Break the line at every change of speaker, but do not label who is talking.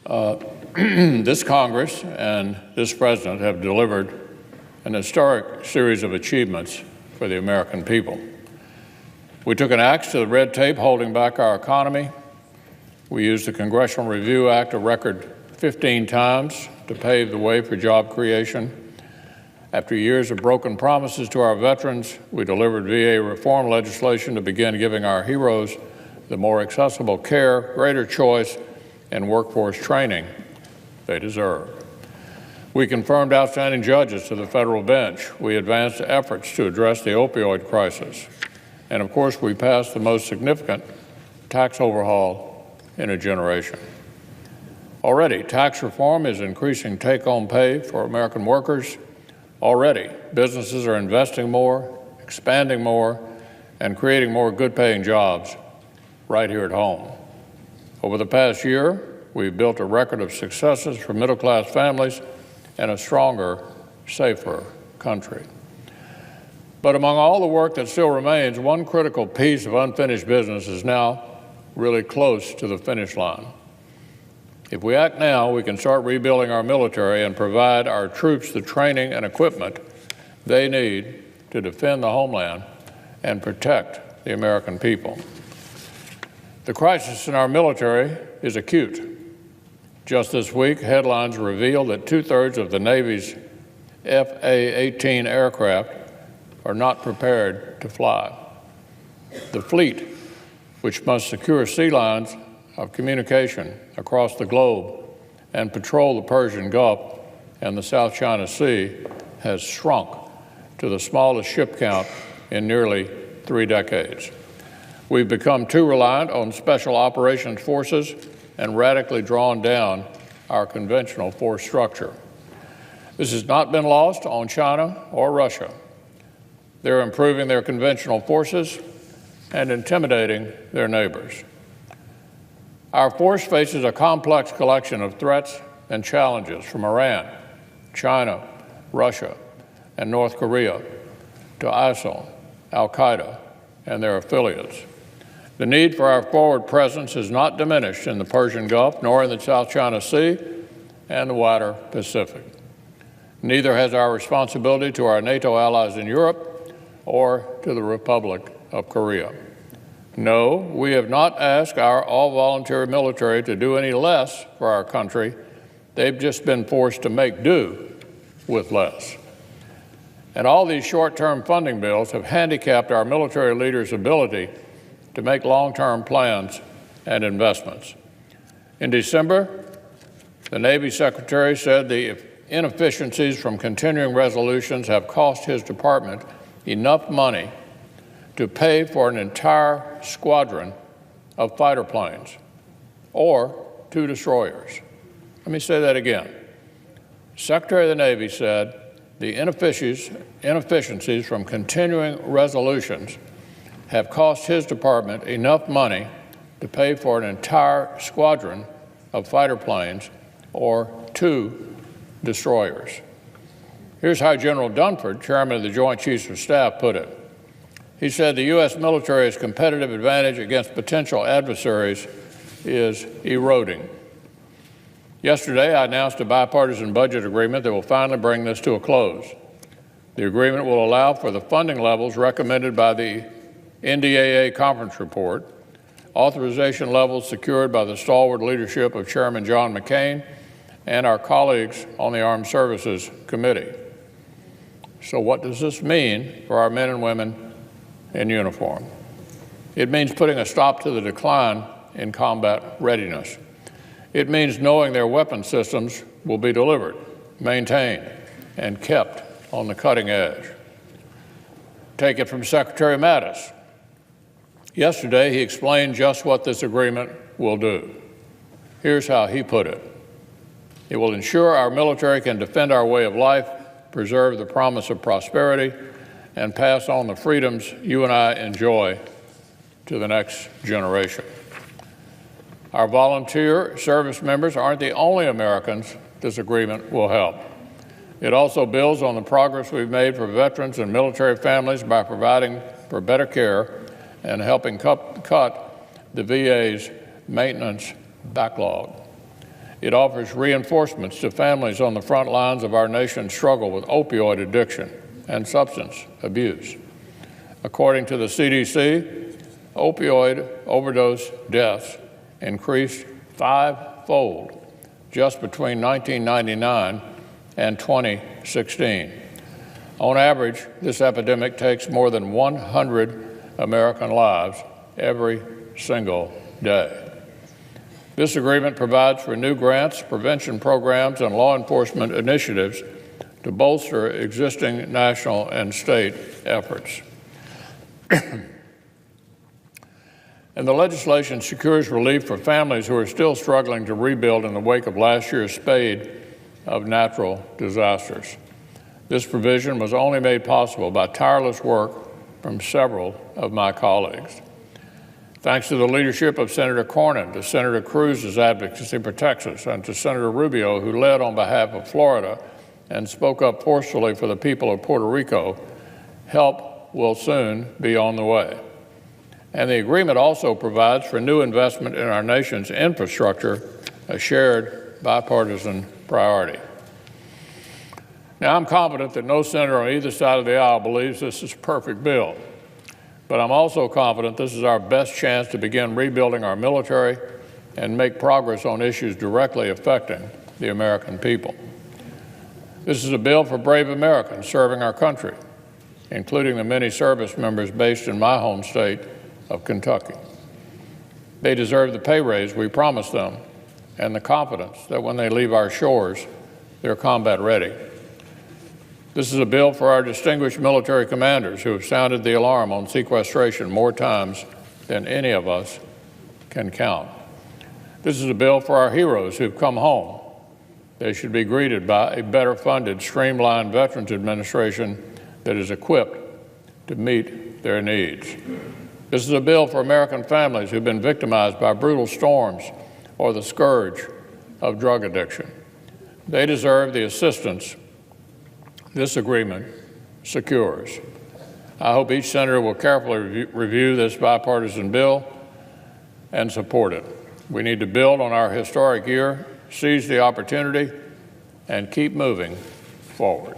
This Congress and this President have delivered an historic series of achievements for the American people. We took an axe to the red tape holding back our economy. We used the Congressional Review Act a record 15 times to pave the way for job creation. After years of broken promises to our veterans, we delivered VA reform legislation to begin giving our heroes the more accessible care, greater choice, and workforce training they deserve. We confirmed outstanding judges to the federal bench. We advanced efforts to address the opioid crisis. And of course, we passed the most significant tax overhaul in a generation. Already, tax reform is increasing take-home pay for American workers. Already, businesses are investing more, expanding more, and creating more good-paying jobs right here at home. Over the past year, we've built a record of successes for middle-class families and a stronger, safer country. But among all the work that still remains, one critical piece of unfinished business is now really close to the finish line. If we act now, we can start rebuilding our military and provide our troops the training and equipment they need to defend the homeland and protect the American people. The crisis in our military is acute. Just this week, headlines reveal that 2/3 of the Navy's FA-18 aircraft are not prepared to fly. The fleet, which must secure sea lines of communication across the globe and patrol the Persian Gulf and the South China Sea, has shrunk to the smallest ship count in nearly 3 decades. We've become too reliant on special operations forces and radically drawn down our conventional force structure. This has not been lost on China or Russia. They're improving their conventional forces and intimidating their neighbors. Our force faces a complex collection of threats and challenges from Iran, China, Russia, and North Korea to ISIL, Al-Qaeda, and their affiliates. The need for our forward presence is not diminished in the Persian Gulf, nor in the South China Sea and the wider Pacific. Neither has our responsibility to our NATO allies in Europe or to the Republic of Korea. No, we have not asked our all-volunteer military to do any less for our country. They've just been forced to make do with less. And all these short-term funding bills have handicapped our military leaders' ability to make long-term plans and investments. In December, the Navy Secretary said the inefficiencies from continuing resolutions have cost his department enough money to pay for an entire squadron of fighter planes or 2 destroyers. Let me say that again. Secretary of the Navy said the inefficiencies from continuing resolutions have cost his department enough money to pay for an entire squadron of fighter planes or 2 destroyers. Here's how General Dunford, chairman of the Joint Chiefs of Staff, put it. He said the U.S. military's competitive advantage against potential adversaries is eroding. Yesterday, I announced a bipartisan budget agreement that will finally bring this to a close. The agreement will allow for the funding levels recommended by the NDAA conference report, authorization levels secured by the stalwart leadership of Chairman John McCain and our colleagues on the Armed Services Committee. So what does this mean for our men and women in uniform? It means putting a stop to the decline in combat readiness. It means knowing their weapon systems will be delivered, maintained, and kept on the cutting edge. Take it from Secretary Mattis. Yesterday, he explained just what this agreement will do. Here's how he put it. It will ensure our military can defend our way of life, preserve the promise of prosperity, and pass on the freedoms you and I enjoy to the next generation. Our volunteer service members aren't the only Americans this agreement will help. It also builds on the progress we've made for veterans and military families by providing for better care and helping cut the VA's maintenance backlog. It offers reinforcements to families on the front lines of our nation's struggle with opioid addiction and substance abuse. According to the CDC, opioid overdose deaths increased five-fold just between 1999 and 2016. On average, this epidemic takes more than 100 American lives every single day. This agreement provides for new grants, prevention programs, and law enforcement initiatives to bolster existing national and state efforts. And the legislation secures relief for families who are still struggling to rebuild in the wake of last year's spate of natural disasters. This provision was only made possible by tireless work from several of my colleagues. Thanks to the leadership of Senator Cornyn, to Senator Cruz's advocacy for Texas, and to Senator Rubio, who led on behalf of Florida and spoke up forcefully for the people of Puerto Rico, help will soon be on the way. And the agreement also provides for new investment in our nation's infrastructure, a shared bipartisan priority. Now, I'm confident that no senator on either side of the aisle believes this is a perfect bill. But I'm also confident this is our best chance to begin rebuilding our military and make progress on issues directly affecting the American people. This is a bill for brave Americans serving our country, including the many service members based in my home state of Kentucky. They deserve the pay raise we promised them and the confidence that when they leave our shores, they're combat ready. This is a bill for our distinguished military commanders who have sounded the alarm on sequestration more times than any of us can count. This is a bill for our heroes who've come home. They should be greeted by a better funded, streamlined Veterans Administration that is equipped to meet their needs. This is a bill for American families who've been victimized by brutal storms or the scourge of drug addiction. They deserve the assistance this agreement secures. I hope each senator will carefully review this bipartisan bill and support it. We need to build on our historic year, seize the opportunity, and keep moving forward.